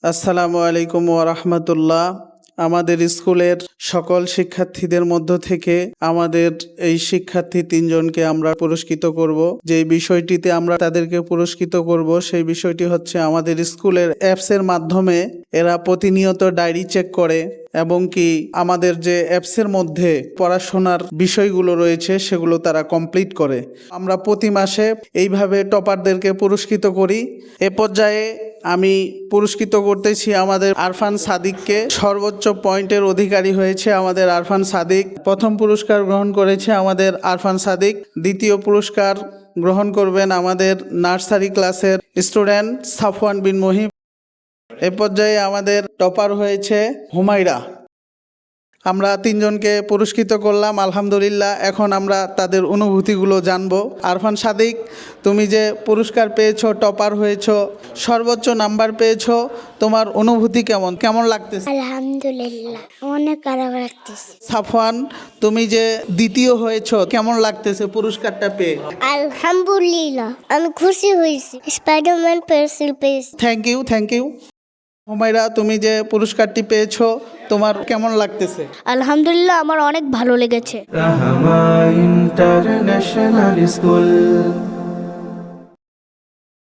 আসসালামু আলাইকুম ওয়া রাহমাতুল্লাহ। আমাদের স্কুলের সকল শিক্ষার্থীদের মধ্য থেকে আমাদের এই শিক্ষার্থী তিনজনকে আমরা পুরস্কৃত করব। যে বিষয়টিতে আমরা তাদেরকে পুরস্কৃত করব সেই বিষয়টি হচ্ছে আমাদের স্কুলের অ্যাপসের মাধ্যমে এরা প্রতিনিয়ত ডায়েরি চেক করে এবং কি আমাদের যে অ্যাপসের মধ্যে পড়াশোনার বিষয়গুলো রয়েছে সেগুলো তারা কমপ্লিট করে। আমরা প্রতি মাসে এইভাবে টপারদেরকে পুরস্কৃত করি। এ পর্যায়ে আমি পুরস্কৃত করতেছি আমাদের আরফান সাদিককে। সর্বোচ্চ পয়েন্টের অধিকারী হয়েছে আমাদের আরফান সাদিক। প্রথম পুরস্কার গ্রহণ করেছে আমাদের আরফান সাদিক। দ্বিতীয় পুরস্কার গ্রহণ করবেন আমাদের নার্সারি ক্লাসের স্টুডেন্ট সাফওয়ান বিন মহিব। এ পর্যায়ে আমাদের টপার হয়েছে হুমায়রা। আমরা তিনজনকে পুরস্কৃত করলাম, আলহামদুলিল্লাহ। এখন আমরা তাদের অনুভূতিগুলো জানবো। আরফান সাদিক, তুমি যে পুরস্কার পেয়েছো, টপার হয়েছো, সর্বোচ্চ নাম্বার পেয়েছো, তোমার অনুভূতি কেমন কেমন লাগতেছে? আলহামদুলিল্লাহ, অনেক খারাপ লাগতেছে। সাফওয়ান, তুমি যে দ্বিতীয় হয়েছো, কেমন লাগতেছে পুরস্কারটা পেয়ে? আলহামদুলিল্লাহ, আমি খুশি হয়েছি। স্পাইডারম্যান পেন্সিল পেয়েছি। Thank you. হুমায়রা, তুমি যে পুরস্কারটি পেয়েছো, তোমার কেমন লাগতেছে? আলহামদুলিল্লাহ, আমার অনেক ভালো লেগেছে। রাহমা ইন্টারন্যাশনাল স্কুল।